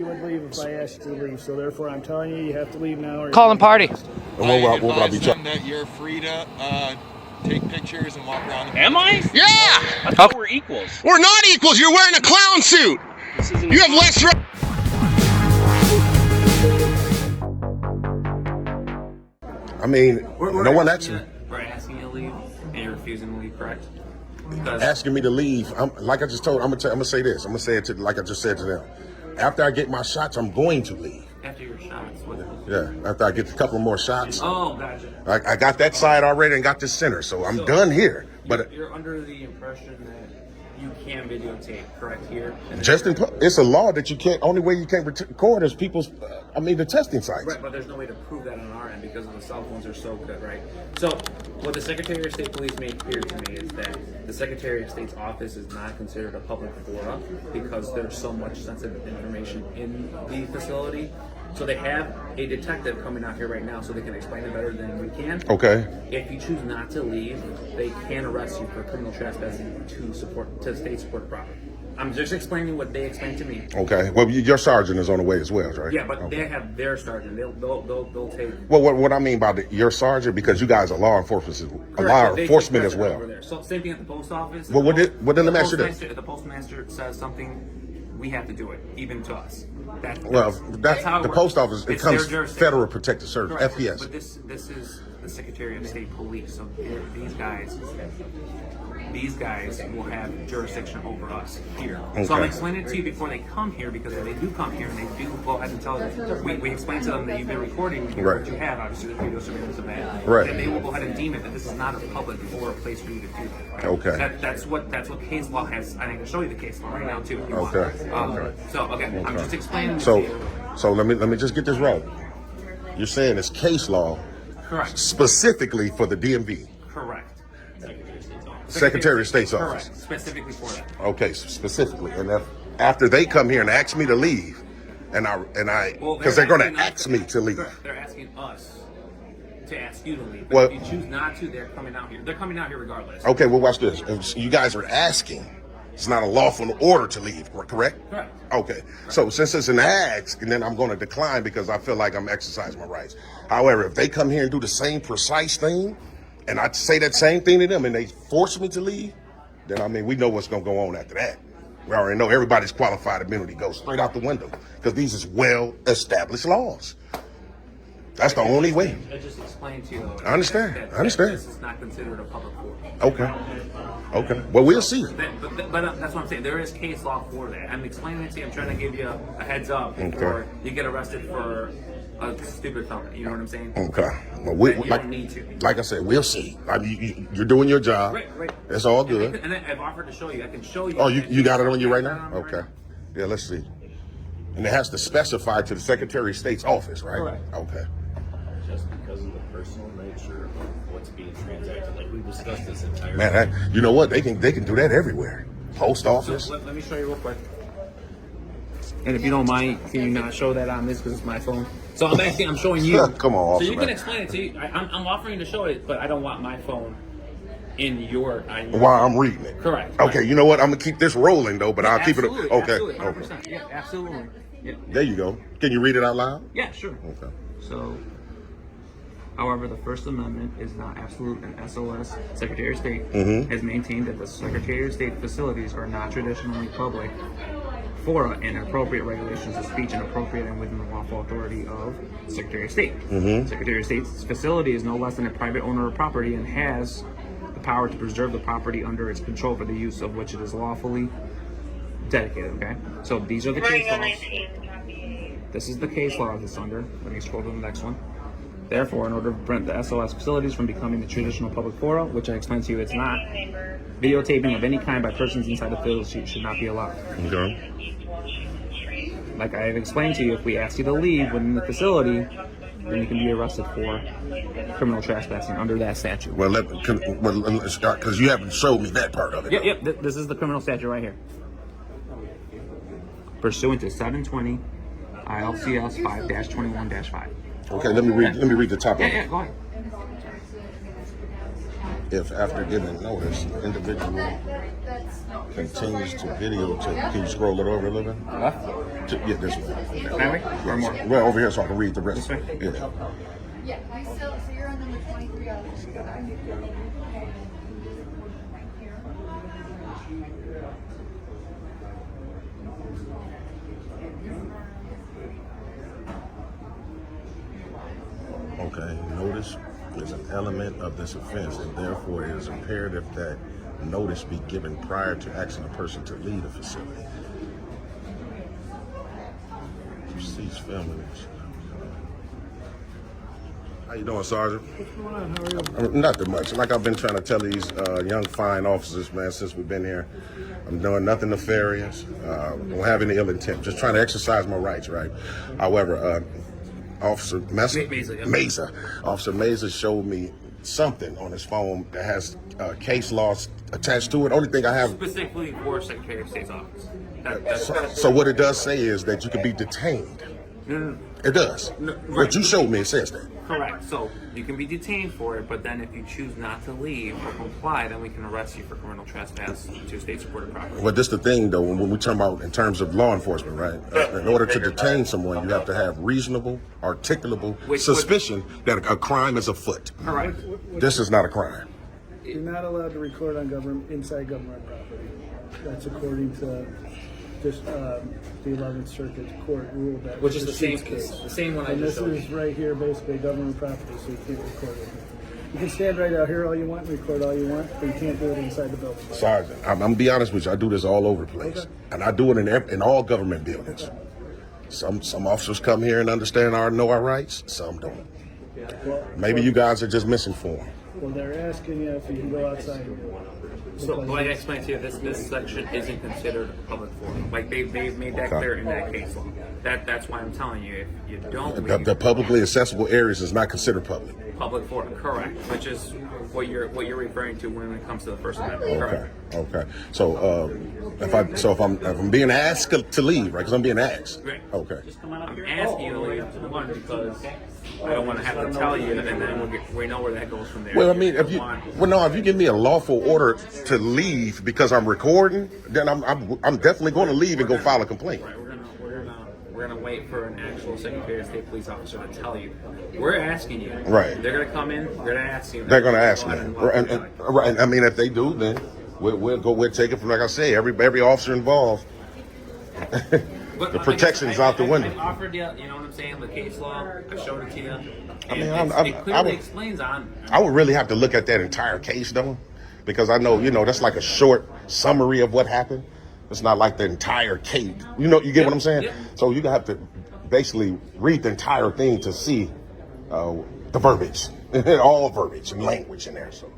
You would leave if I asked you to leave, so therefore I'm telling you, you have to leave now. Or Calling party. I advise them that you're free to take pictures and walk around. Am I? Yeah! I thought we're equals. We're not equals! You're wearing a clown suit! You have less right. I mean, no one actually. We're asking you to leave, and you're refusing to leave, correct? Asking me to leave. Like I just told, I'm gonna say this. I'm gonna say it to, like I just said to them. After I get my shots, I'm going to leave. After your shots, what? Yeah, after I get a couple more shots. Oh, gotcha. I got that side already and got this center, so I'm done here. But you're under the impression that you can videotape, correct? Here. it's a law that you can't. Only way you can't record is people's. The testing sites. Right, but there's no way to prove that on our end because the cell phones are so good, right? So, what the Secretary of State Police made clear to me is that the Secretary of State's office is not considered a public forum because there's so much sensitive information in the facility. So they have a detective coming out here right now so they can explain it better than we can. Okay. If you choose not to leave, they can arrest you for criminal trespassing to state support property. I'm just explaining what they explained to me. Okay. Well, your sergeant is on the way as well, right? Yeah, but they have their sergeant. They'll take. Well, what I mean by your sergeant, because you guys are law enforcement as well. So same thing at the post office. Well, what did let me ask you this? If the postmaster says something, we have to do it, even to us. That's how it the works. post office. It It's comes their Federal Protective Service, Correct. FPS. But this is the Secretary of State Police. So these guys will have jurisdiction over us here. Okay. So I'm explaining it to you before they come here, because if they do come here and they do go ahead and tell them, we explain to them that you've been recording Right. what you have, obviously the video surveillance of that. Right. Then they will go ahead and deem it that this is not a public or a place for you to do that. Right? Okay. That's what case law has. I can show you the case law right now too. If you want. Okay. I'm just explaining. So to you. let me just get this right. You're saying it's case law, Correct. Specifically for the DMV. Correct. Secretary of State's office. Correct. Specifically for that. Okay, specifically. And after they come here and ask me to leave, because they're going to ask me to leave. They're asking us to ask you to leave. But Well, if you choose not to, they're coming out here. They're coming out here regardless. Okay, well, watch this. You guys are asking. It's not a lawful order to leave, correct? Correct. Okay. So since it's an ask, and then I'm going to decline because I feel like I'm exercising my rights. However, if they come here and do the same precise thing, and I say that same thing to them, and they force me to leave, then we know what's going to go on after that. We already know everybody's qualified immunity goes straight out the window because these is well-established laws. That's the only way. I just explained to you. I understand. This is not considered a public forum. Okay. Well, we'll see. But that's what I'm saying. There is case law for that. I'm explaining it to you. I'm trying to give you a heads up before you get arrested for a stupid felony. You know what I'm saying? Okay. Well, you don't need to. Like I said, we'll see. You're doing your job. Right. It's all good. And I've offered to show you. I can show you. Oh, you got it on you right now? Right Okay. now. Yeah, let's see. And it has to specify to the Secretary of State's office, right? Correct. Okay. Just because of the personal nature of what's being transacted, like we discussed this entire. Man, you know what? They can do that everywhere. Post office. So let me show you real quick. And if you don't mind, can you not show that on this because it's my phone? So I'm showing you. Come on, so you man. can explain it to you. I'm offering to show it, but I don't want my phone in your. While I'm reading it. Correct. Okay, you know what? I'm gonna keep this rolling though, but I'll keep it. Okay. Absolutely, Okay. 100%. Yeah, absolutely. Yeah. There you go. Can you read it out loud? Yeah, sure. Okay. So, however, the First Amendment is not absolute, and SOS, Secretary of State, has maintained that the Secretary of State facilities are not traditionally public fora and appropriate regulations of speech and appropriate and within the lawful authority of the Secretary of State. Secretary of State's facility is no less than a private owner of property and has the power to preserve the property under its control for the use of which it is lawfully dedicated, okay? So these are the case laws. This is the case law that's under. Let me scroll to the next one. Therefore, in order to prevent the SOS facilities from becoming the traditional public forum, which I explained to you it's not, videotaping of any kind by persons inside the facility should not be allowed. Okay. Like I have explained to you, if we ask you to leave within the facility, then you can be arrested for criminal trespassing under that statute. Well, because you haven't showed me that part of it. Yep. This is the criminal statute right here. Pursuant to 720 ILCS 5-21-5. Okay, let me read the top of it. Yeah, go ahead. if after giving notice, the individual continues to videotape. Can you scroll it over a little bit? Left? Yeah, this way. That way? Or more? Well, over here so I can read the rest. This way? Yeah. Yeah, you still, so you're on number 23 out of the Okay, notice is an element of this offense, and therefore it is imperative that notice be given prior to asking a person to leave the facility. Cease filming. How you doing, Sergeant? What's going on? How are you? Nothing much. Like I've been trying to tell these young fine officers, man, since we've been here, I'm doing nothing nefarious. Don't have any ill intent. Just trying to exercise my rights, right? However, Officer Mesa, Officer Mesa showed me something on his phone that has case laws attached to it. Only thing I have. Specifically for Secretary of State's office. So what it does say is that you can be detained. No. It does. No, right. What you showed me, it says that. Correct. So you can be detained for it, but then if you choose not to leave or comply, then we can arrest you for criminal trespass to state-supported property. But this the thing, though, when we talk about in terms of law enforcement, right? In order to detain someone, you have to have reasonable, articulable suspicion that a crime is afoot. Correct. This is not a crime. You're not allowed to record on inside government property. That's according to just the 11th Circuit Court rule that Which is the same case. The same one I And just this showed is you. right here, basically government property, so you can't record it. You can stand right out here all you want, record all you want, but you can't do it inside the building. Sergeant, I'm gonna be honest with you. I do this all over the place, Okay. and I do it in all government buildings. Some officers come here and understand know our rights. Some don't. Well, Maybe you guys are just misinformed. Well, they're asking you if you can go outside and do it. So, like I explained to you, this section isn't considered a public forum. Like they've made that clear in that case law. That's why I'm telling you, if you don't leave The publicly accessible areas is not considered public. public forum, correct? Which is what you're referring to when it comes to the First Amendment, correct? Okay. So if I'm being asked to leave, right? Because I'm being asked. Right. Okay. I'm asking you to leave one because I don't want to have to tell you, and then we know where that goes from there. Well, I mean, if you give me a lawful order to leave because I'm recording, then I'm definitely going to leave and go file a complaint. Right, we're gonna wait for an actual Secretary of State police officer to tell you. We're asking you. Right. They're gonna come in. We're gonna ask you. They're going to ask me. Right. I mean, if they do, then we'll take it from, like I say, every officer involved. But, The protection's out the window. I offered you, you know what I'm saying, the case law. I showed it to you. I mean, It clearly explains on. I would really have to look at that entire case, though, because I know, that's like a short summary of what happened. It's not like the entire case. You get what I'm saying? Yep. So you have to basically read the entire thing to see the verbiage, all verbiage and language in there. So,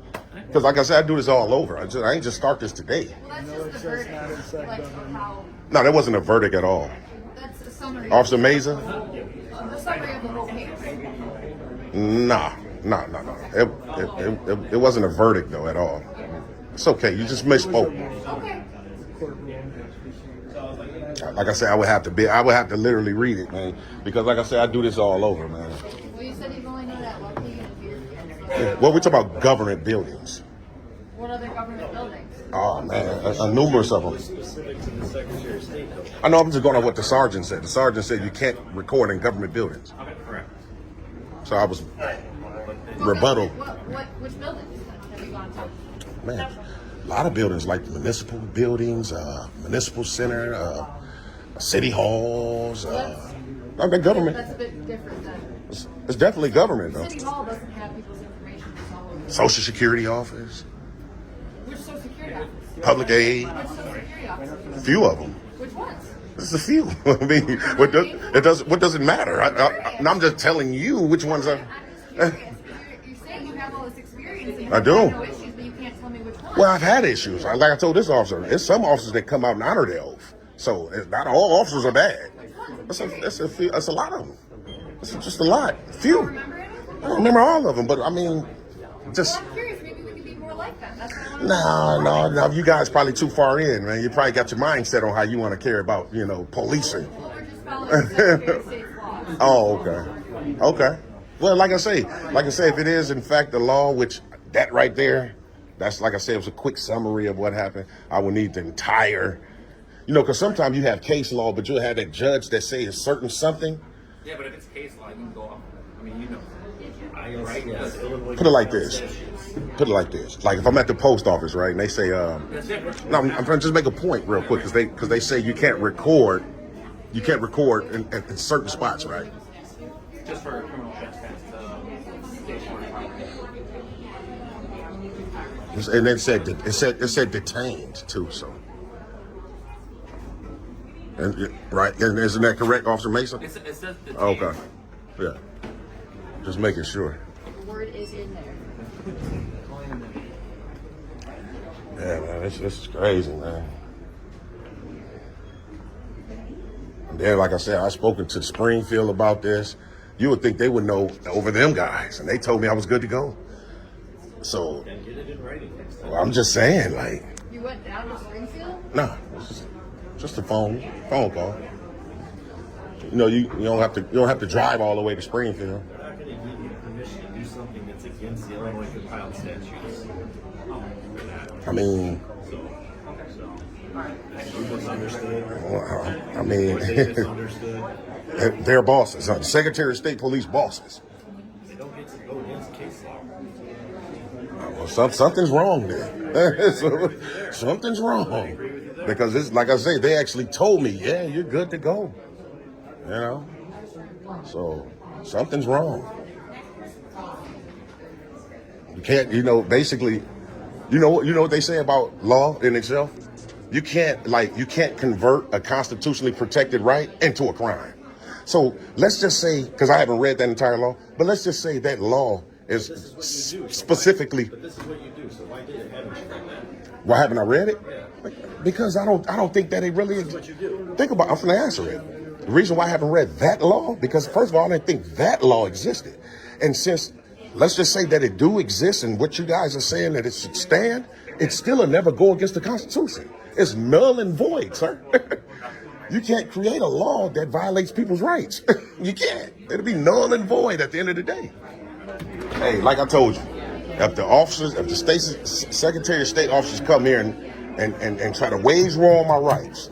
because like I said, I do this all over. I ain't just start this today. Well, that's just the verdict, like how, No, that wasn't a verdict at all. that's a summary. Officer Mesa? The summary of the whole case. Nah. It wasn't a verdict though at all. It's okay. You just misspoke. Okay. Like I said, I would have to literally read it, man, because like I said, I do this all over, man. Well, you said you only know that locally and here. Well, we're talking about government buildings. What other government buildings? Oh man, a numerous of them. Specific to the Secretary of State, though. I know. I'm just going on what the sergeant said. The sergeant said you can't record in government buildings. Okay, correct. So I was rebuttal. Which buildings have you gone to? Man, a lot of buildings like municipal buildings, municipal center, city halls. The government. That's a bit different than. It's definitely government though. City Hall doesn't have people's information. It's all over. Social Security office, Which Social Security office? public aid, Which Social Security office? few of them. Which ones? There's a few. I mean, what does it matter? I'm just telling you which ones are. I'm just curious. You're saying you have all this experience and you I have do. no issues, but you can't tell me which ones. Well, I've had issues. Like I told this officer, there's some officers that come out and honor their oath. So not all officers are bad. That's a lot of them. It's just a lot. Few. Remember any of them? I don't remember all of them, but I mean, just. Well, I'm curious. Maybe we could be more like that. That's what I want. No. You guys probably too far in, man. You probably got your mindset on how you want to care about, policing. Well, we're just following the Secretary of State's laws. Oh, okay. Well, like I say, if it is in fact the law, which that right there, That's like I said, it was a quick summary of what happened. I would need the entire, because sometimes you have case law, but you'll have that judge that say a certain something. Yeah, but if it's case law, you can go off. I mean, Put it like this. Put it like this. Like if I'm at the post office, right, and they say, no, I'm trying to just make a point real quick because they say you can't record in certain spots, right? Just for criminal trespass. And then it said detained too. So, right, and isn't that correct, Officer Mason? It says detained. Okay, yeah. Just making sure. The word is in there. Yeah, man, this is crazy, man. And then, like I said, I've spoken to Springfield about this. You would think they would know over them guys, and they told me I was good to go. So, well, I'm just saying, like. You went down to Springfield? No, it's just a phone call. You don't have to drive all the way to Springfield. They're not going to give you permission to do something that's against the Illinois compiled statutes. I mean, Misunderstood. I mean, Misunderstood. they're bosses. Secretary of State police bosses. They don't get to go against case law. Well, something's wrong there. Something's wrong. Because it's like I say, they actually told me, yeah, you're good to go. So something's wrong. You can't, basically, you know what they say about law in itself? You can't convert a constitutionally protected right into a crime. So let's just say, because I haven't read that entire law, but let's just say that law is specifically. But this is what you do. So why haven't you read that? Why haven't I read it? Yeah. Because I don't think that it really is. What you do. Think about. I'm going to answer it. The reason why I haven't read that law, because first of all, I didn't think that law existed, and since let's just say that it do exist, and what you guys are saying that it should stand, it still will never go against the Constitution. It's null and void, sir. You can't create a law that violates people's rights. You can't. It'll be null and void at the end of the day. Hey, like I told you, if the state Secretary of State officers come here and try to wage war on my rights,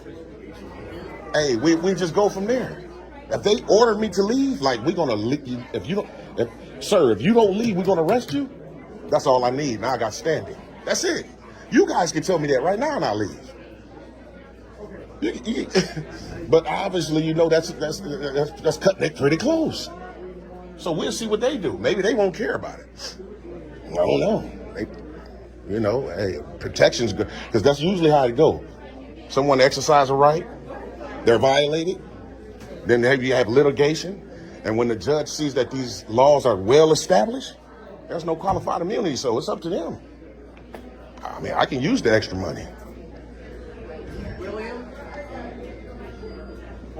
hey, we just go from there. If they order me to leave, like we're gonna leave you. If you don't leave, we're gonna arrest you. That's all I need. Now I got standing. That's it. You guys can tell me that right now and I'll leave. But obviously, that's cutting it pretty close. So we'll see what they do. Maybe they won't care about it. I don't know. Hey, protection's good because that's usually how it go. Someone exercise a right, they're violated. Then you have litigation, and when the judge sees that these laws are well established, there's no qualified immunity. So it's up to them. I mean, I can use the extra money.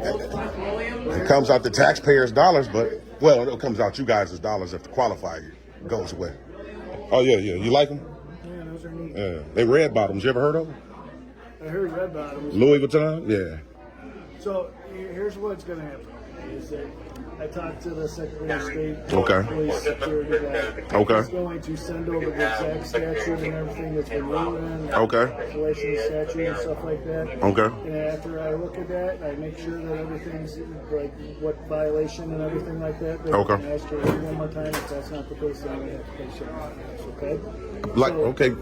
It comes out the taxpayers' dollars, but it comes out you guys' dollars if the qualifier goes away. Oh yeah. You like them? Yeah, those are neat. Yeah. They red bottoms. You ever heard of them? I heard red bottoms. Louis Vuitton? Yeah. So here's what's going to happen. Is that I talked to the Secretary of State, Okay. Police Security guy. Okay. He's going to send over the exact statute and everything that's been written, Okay. violation of statute and stuff like that. Okay. And after I look at that, I make sure that everything's like what violation and everything like that. They Okay. can ask her one more time. If that's not the case, then we have to pay shit. Okay. Okay.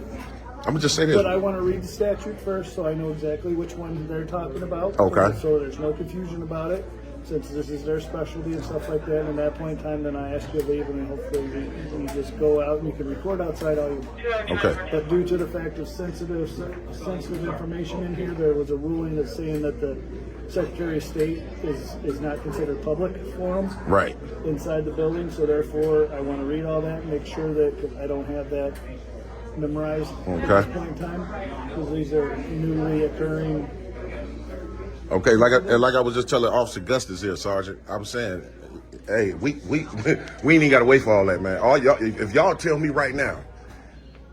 I'm gonna just say this. But I want to read the statute first, so I know exactly which one they're talking about. Okay. So there's no confusion about it, since this is their specialty and stuff like that. And at that point in time, then I ask you to leave, and then hopefully you just go out and you can record outside all you want. Okay. But due to the fact of sensitive information in here, there was a ruling that's saying that the Secretary of State is not considered public forums Right. inside the building. So therefore, I want to read all that and make sure that I don't have that memorized at this point in time, because these are newly occurring. Okay, like I was just telling Officer Gustus here, Sergeant. I was saying, hey, we ain't even got to wait for all that, man. All y'all, if y'all tell me right now,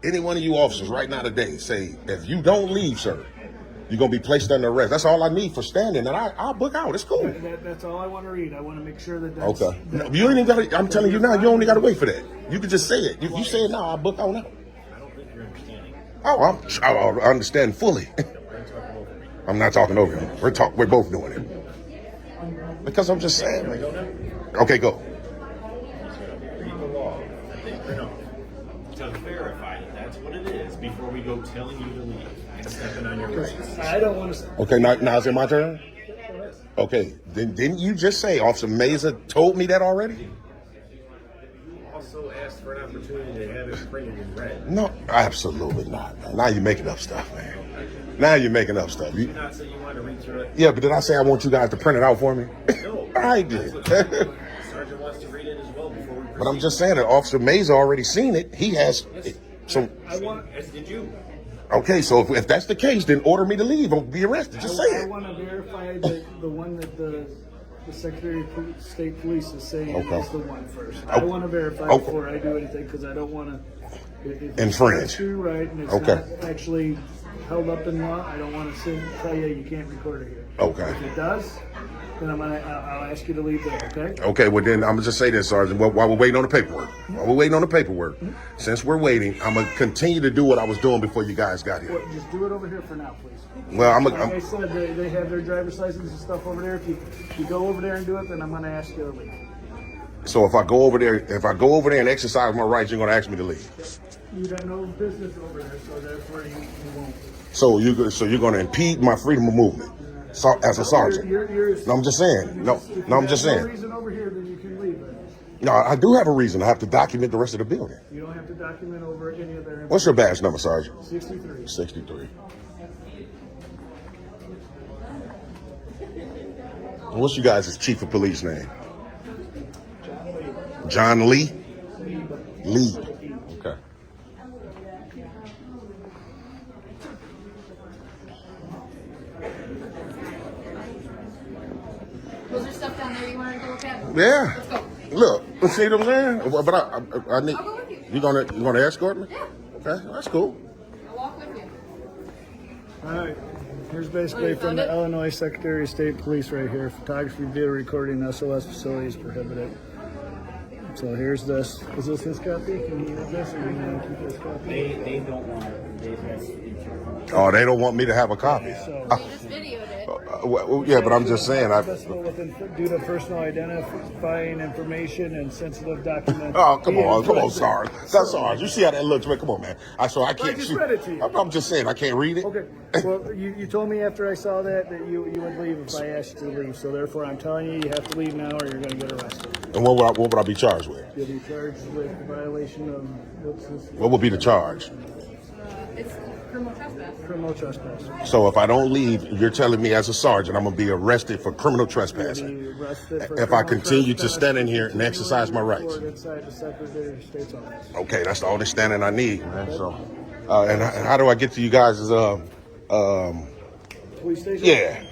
any one of you officers right now today say, if you don't leave, sir, you're gonna be placed under arrest. That's all I need for standing, and I'll book out. It's cool. That's all I want to read. I want to make sure that that's... Okay. You ain't even got to, I'm telling you now, you only got to wait for that. You can just say it. You say it now, I'll book out now. I don't think you're understanding. Oh, I understand fully. I'm not talking over him. We're both doing it. Because I'm just saying. Okay, go. Read the law that they print off to verify that that's what it is before we go telling you to leave and stepping on your rights. I don't want to. Okay, now is it my turn? Okay, then didn't you just say Officer Mesa told me that already? You also asked for an opportunity to have it printed in red. No, absolutely not. Now you're making up stuff, man. Now you're making up stuff. Did you not say you wanted to read through it? Yeah, but did I say I want you guys to print it out for me? No. I did. Sergeant wants to read it as well before we proceed. But I'm just saying that Officer Mesa already seen it. He has some. As did you. Okay, so if that's the case, then order me to leave or be arrested. Just say I it. want to verify that the one that the Secretary of State Police is saying Okay. is the one first. I want to verify Okay. before I do anything because I don't want to Infringe. You're right, and it's Okay. not actually held up in law. I don't want to tell you you can't record it here. Okay. If it does, then I'll ask you to leave there. Okay. Okay, well then I'm gonna just say this, Sergeant. While we're waiting on the paperwork, since we're waiting, I'm gonna continue to do what I was doing before you guys got here. Well, just do it over here for now, please. Well, Like I said, they have their driver's license and stuff over there. If you go over there and do it, then I'm going to ask you to leave. So if I go over there and exercise my rights, you're gonna ask me to leave. You got no business over there, so therefore you won't. So you're gonna impede my freedom of movement, as a sergeant. No, I'm just saying. No, I'm just No saying. reason over here, then you can leave. No, I do have a reason. I have to document the rest of the building. You don't have to document over any of their. What's your badge number, Sergeant? 63. 63. And what's you guys' chief of police name? John Lee? Lee. Okay. Was there stuff down there you wanted to go look at? Yeah. Let's go. Look, see what I'm saying? But I need. I'll go with you. You gonna escort me? Yeah. Okay, that's cool. I'll walk with you. All right. Here's basically you from found the it? Illinois Secretary of State Police right here. Photography, video recording, SOS facilities prohibited. So here's this. Is this his copy? Can you use this or do you want to keep this copy? They don't want it. That's Oh, they don't want me to have a copy. So, You just videoed it. Well, yeah, but I'm just saying. Due to personal identifying information and sensitive documents. Oh, come on, Sarge. That's Sarge. You see how that looks, man? Come on, man. I can't. just read it to you. I'm just saying I can't read it. Okay. Well, you told me after I saw that you would leave if I asked you to leave. So therefore, I'm telling you have to leave now or you're going to get arrested. And what would I be charged with? You'll be charged with violation of what's this? What would be the charge? It's criminal trespass. Criminal trespass. So if I don't leave, you're telling me as a sergeant I'm gonna be arrested for criminal Be trespassing. arrested for If I criminal continue to trespass, stand in here and continuing exercise my to rights. report Inside the Secretary of State's office. Okay, that's the only standing I need, man. So, and how do I get to you guys? Police station? Yeah.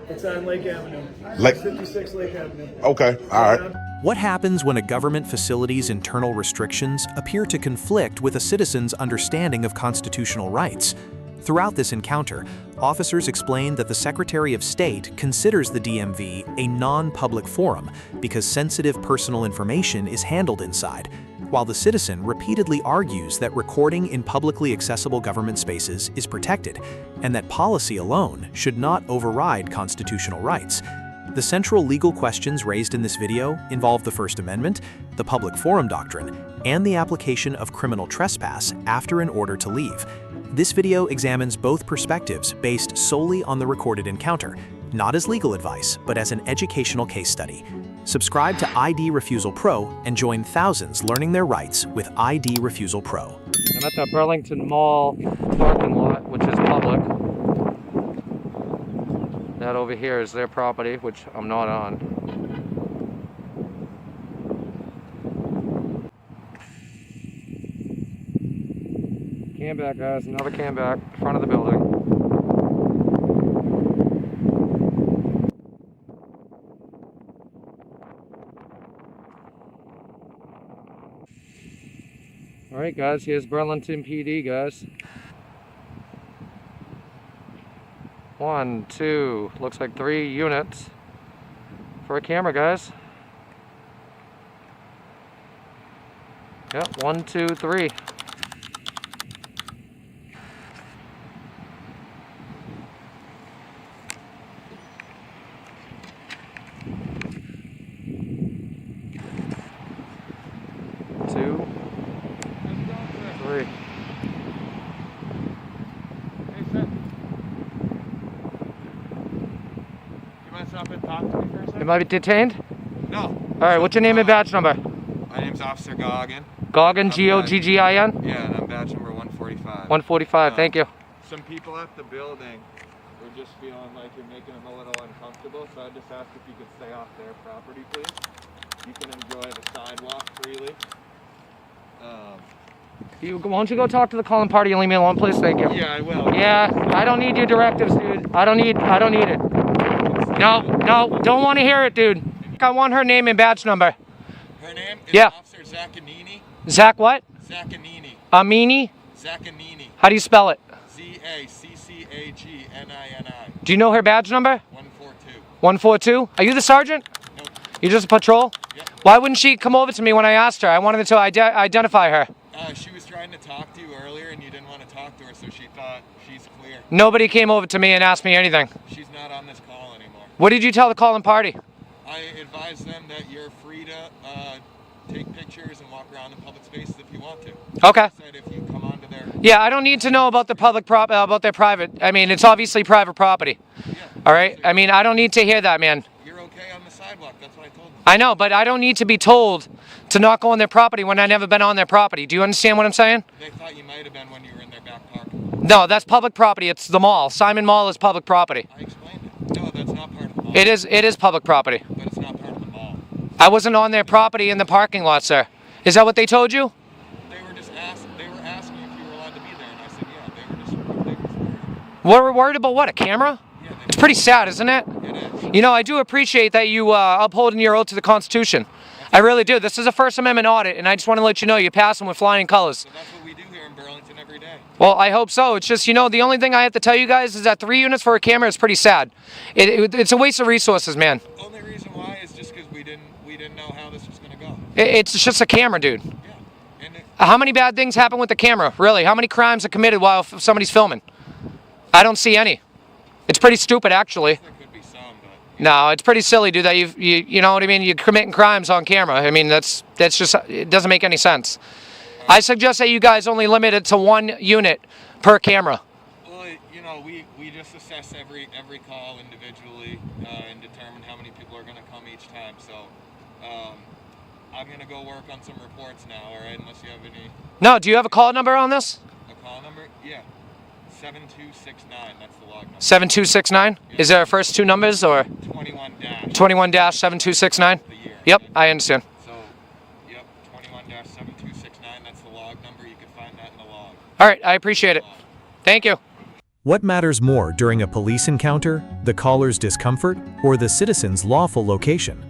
It's on Lake Avenue. Lake- 56 Lake Avenue. Okay, all right. What happens when a government facility's internal restrictions appear to conflict with a citizen's understanding of constitutional rights? Throughout this encounter, officers explained that the Secretary of State considers the DMV a non-public forum because sensitive personal information is handled inside, while the citizen repeatedly argues that recording in publicly accessible government spaces is protected, and that policy alone should not override constitutional rights. The central legal questions raised in this video involve the First Amendment, the public forum doctrine, and the application of criminal trespass after an order to leave. This video examines both perspectives based solely on the recorded encounter, not as legal advice, but as an educational case study. Subscribe to ID Refusal Pro and join thousands learning their rights with ID Refusal Pro. I'm at the Burlington Mall parking lot, which is public. That over here is their property, which I'm not on. Cam back, guys. Another cam back. Front of the building. Alright guys, here's Burlington PD, guys. 1, 2, looks like 3 units for a camera, guys. Yep, 1, 2, 3. Am I detained? No. All right, what's your name and badge number? My name's Officer Goggin. Goggin, Goggin? Yeah, and I'm badge number 145. 145, thank you. Some people at the building were just feeling like you're making them a little uncomfortable, so I just asked if you could stay off their property, please. You can enjoy the sidewalk freely. Why don't you go talk to the calling party and leave me alone, please? Thank you. Yeah, I will. Yeah, I don't need your directives, dude. I don't need it. No, don't want to hear it, dude. I want her name and badge number. Her name is Yeah. Officer Zaccanini. Zach what? Zaccanini. Amini? Zaccanini. How do you spell it? Zaccagni. Do you know her badge number? 142. 142? Are you the sergeant? Nope. You just a patrol? Yep. Why wouldn't she come over to me when I asked her? I wanted to identify her. She was trying to talk to you earlier and you didn't want to talk to her, so she thought she's clear. Nobody came over to me and asked me anything. She's not on this call anymore. What did you tell the calling party? I advise them that you're free to take pictures and walk around in public spaces if you want to. Okay. I said if you come onto their... Yeah, I don't need to know about the about their private. I mean, it's obviously private property. Yeah. All right? I mean, I don't need to hear that, man. You're okay on the sidewalk, that's what I told them. I know, but I don't need to be told to not go on their property when I've never been on their property. Do you understand what I'm saying? They thought you might have been when you were in their back park. No, that's public property. It's the mall. Simon Mall is public property. I explained it. No, that's not part of the mall. It is public property. But it's not part of the mall. I wasn't on their property in the parking lot, sir. Is that what they told you? They were asking if you were allowed to be there, and I said, yeah, they were worried. We're worried about what, a camera? Yeah, It's pretty sad, isn't it? it is. You know, I do appreciate that you upholding your oath to the Constitution. I really do. This is a First Amendment audit, and I just want to let you know you pass them with flying colors. So that's what we do here in Burlington every day. Well, I hope so. It's just, you know, the only thing I have to tell you guys is that 3 units for a camera is pretty sad. It's a waste of resources, man. Only reason why is just because we didn't know how this was going to go. It's just a camera, dude. Yeah. And How many bad things happen with the camera? Really? How many crimes are committed while somebody's filming? I don't see any. It's pretty stupid, actually. there could be some, but No, it's pretty silly, dude, that you know what I mean? You're committing crimes on camera. I mean, that's just, it doesn't make any sense. I suggest that you guys only limit it to 1 unit per camera. well, you know, we just assess every call individually and determine how many people are going to come each time. So I'm going to go work on some reports now, all right? Unless you have any... No, do you have a call number on this? A call number? Yeah. 7269, that's the log number. 7269? Is there first 2 numbers or 21-7269? The year. Yep, I understand. So, yep, 21-7269, that's the log number. You can find that in the log. All right, I appreciate it. Thank you. What matters more during a police encounter, the caller's discomfort, or the citizen's lawful location?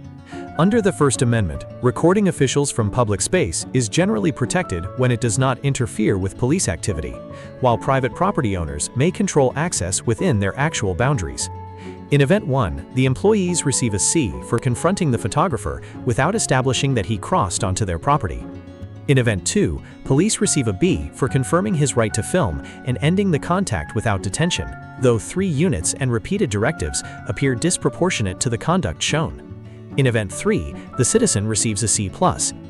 Under the First Amendment, recording officials from public space is generally protected when it does not interfere with police activity, while private property owners may control access within their actual boundaries. In Event 1, the employees receive a C for confronting the photographer without establishing that he crossed onto their property. In Event 2, police receive a B for confirming his right to film and ending the contact without detention, though 3 units and repeated directives appear disproportionate to the conduct shown. In Event 3, the citizen receives a C+.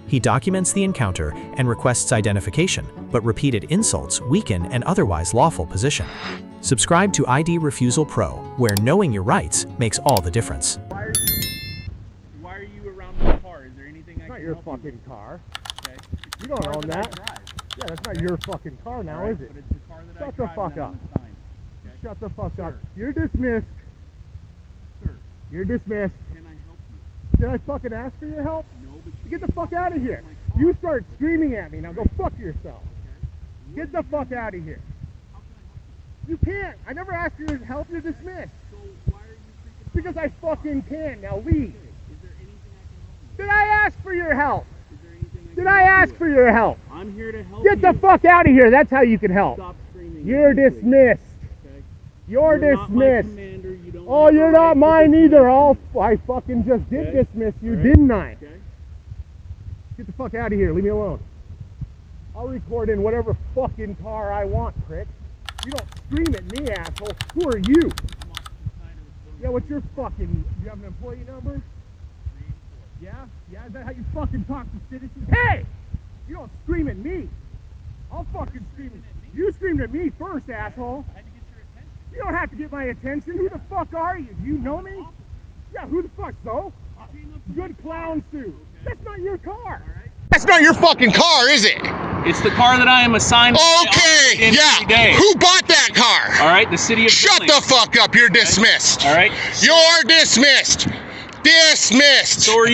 He documents the encounter and requests identification, but repeated insults weaken an otherwise lawful position. Subscribe to ID Refusal Pro, where knowing your rights makes all the difference. Why are you around my car? Is there anything I can Not your help you fucking car. with? Okay. You don't Car own that I that. drive. Yeah, that's not your fucking car now, Right, is it? But it's the car that I Shut the drive fuck and I'm up. assigned. Okay. Shut the fuck up. Sir. You're dismissed. Sir, You're dismissed. can I help you? Did I fucking ask for your help? No, but you Get the fuck out of here. You start screaming at me. Now go fuck yourself. Get the fuck out of here. how can I help You can't. I never asked for your help. You're dismissed. you? So why are you freaking Because I fucking can. Now leave. Is there anything I can help Did I ask for your help? you? Is there anything I Did can I help ask you for your help? with? I'm here to help Get you. the fuck out of here. That's how you can help. Stop screaming. You're at me, please. dismissed. Okay? You're Not my dismissed. commander. You don't Oh, have the you're right not to mine dismiss either. me. I fucking just did Okay. dismiss you, Alright. didn't I? Okay? Get the fuck out of here. Leave me alone. I'll record in whatever fucking car I want, prick. You don't scream at me, asshole. Who are you? I'm off to the side of the building. Yeah, what's your fucking... You have an employee number? Yeah? Yeah, is that how you fucking talk to citizens? Hey! You don't scream at me. I'll fucking scream at you. You screamed at me first, asshole. I had to get your attention. You don't have to get my attention. Who the fuck are you? Do you know me? Yeah, who the fuck, so? Good clown suit. That's not your car. That's not your fucking car, is it? It's the car that I am assigned to Okay, in yeah. every day. Who bought that car? All right, the city of Shut Billings. the fuck up. You're dismissed. All right. You're dismissed. Dismissed. So are you.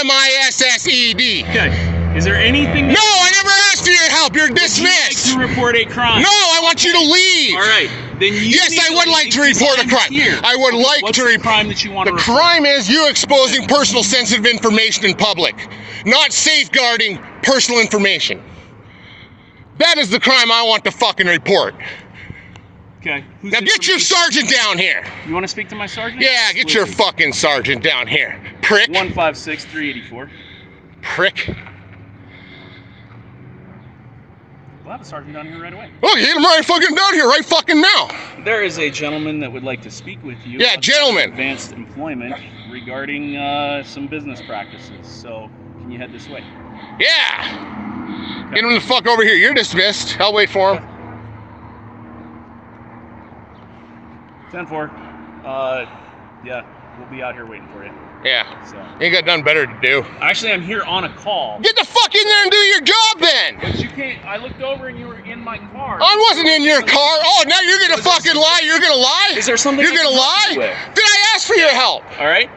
D-I-S-M-I-S-S-E-D. Okay. Is there anything No, I never asked for your help. You're Would you dismissed. like to report a crime? No, I want you to leave. All right. Then you Yes, need I to would like leave to report a because crime. I'm here. I would like What's to the report. crime that you want The to report? crime is you exposing personal sensitive information in public, not safeguarding personal information. That is the crime I want to fucking report. Okay. Who's Now get your information? sergeant down here. You want to speak to my sergeant? Yeah, get your Listen. fucking sergeant down here. Prick. 156-384. Prick. We'll have a sergeant down here right away. Oh, get him right fucking down here, right fucking now. There is a gentleman that would like to speak with you. Yeah, about gentleman. Advanced employment regarding some business practices. So, can you head this way? Yeah. Get him the fuck over here. You're dismissed. I'll wait for him. 10-4. Yeah, we'll be out here waiting for you. Yeah. So, Ain't got nothing better to do. actually, I'm here on a call. Get the fuck in there and do your job then. But you can't. I looked over and you were in my car. I wasn't in your car. Oh, now you're gonna fucking lie. You're gonna lie? Is there something You're I gonna can help lie? you with? Did I ask for your help? All right.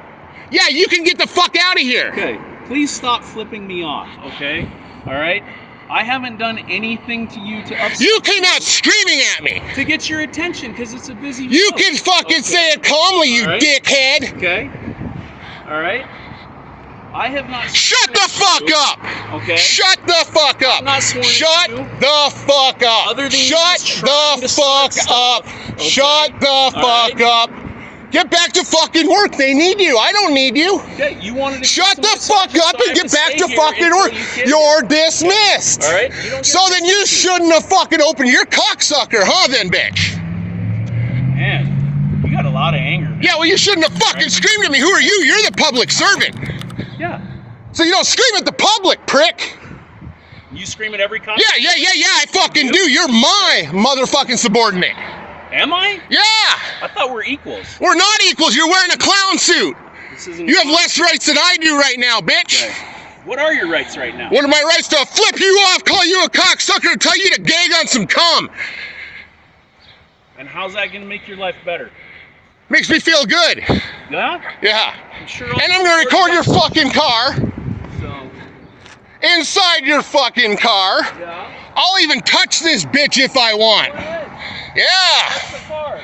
Yeah, you can get the fuck out of here. Okay. Please stop flipping me off. Okay. All right. I haven't done anything to you to upset You came out screaming at me. to get your attention because it's a busy. You road. can fucking Okay. say it calmly, you All right. dickhead. Okay. All right. I have not. Shut the fuck up. Okay. Shut the fuck up. I'm not sworn at Shut you. the fuck up. Other than you Shut just trying the to start fuck up. stuff, okay? Shut the fuck right. up. Get back to fucking work. They need you. I don't need you. Okay. You wanted to. Shut to the my fuck sergeant, up so I and have get back stay to here fucking until work. you get You're here. dismissed. All right. You don't So get then you dismissed. shouldn't have fucking opened your cocksucker, huh, then, bitch? Man, you got a lot of anger. Yeah, well, you shouldn't have fucking screamed at me. Who are you? You're the public servant. Yeah. So you don't scream at the public, prick. You scream at every cop. Yeah, I fucking do. You're my motherfucking subordinate. Am I? Yeah. I thought we're equals. We're not equals. You're wearing a clown suit. This isn't. You have less rights than I do right now, bitch. Okay. What are your rights right now? One of my rights to flip you off, call you a cocksucker, and tell you to gag on some cum. And how's that going to make your life better? Makes me feel good. Yeah? Yeah. I'm sure. And I'm gonna record your fucking car. So, Inside your fucking car. yeah. I'll even touch this bitch if I want. Go ahead. Yeah. That's the car.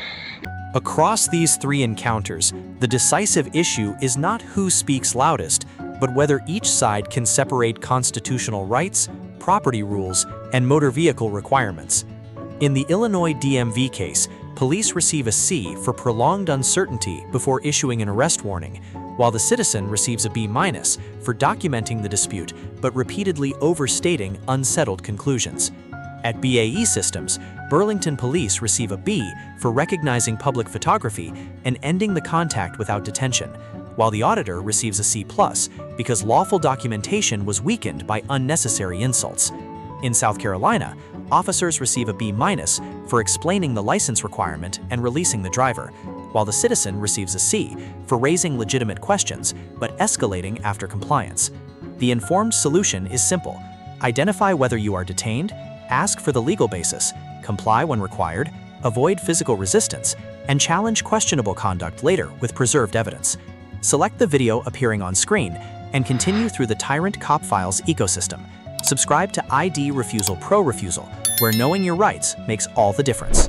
Across these three encounters, the decisive issue is not who speaks loudest, but whether each side can separate constitutional rights, property rules, and motor vehicle requirements. In the Illinois DMV case, police receive a C for prolonged uncertainty before issuing an arrest warning, while the citizen receives a B- for documenting the dispute but repeatedly overstating unsettled conclusions. At BAE Systems, Burlington police receive a B for recognizing public photography and ending the contact without detention, while the auditor receives a C+ because lawful documentation was weakened by unnecessary insults. In South Carolina, officers receive a B- for explaining the license requirement and releasing the driver, while the citizen receives a C for raising legitimate questions but escalating after compliance. The informed solution is simple. Identify whether you are detained, ask for the legal basis, comply when required, avoid physical resistance, and challenge questionable conduct later with preserved evidence. Select the video appearing on screen and continue through the Tyrant Cop Files ecosystem. Subscribe to ID Refusal Pro Refusal, where knowing your rights makes all the difference.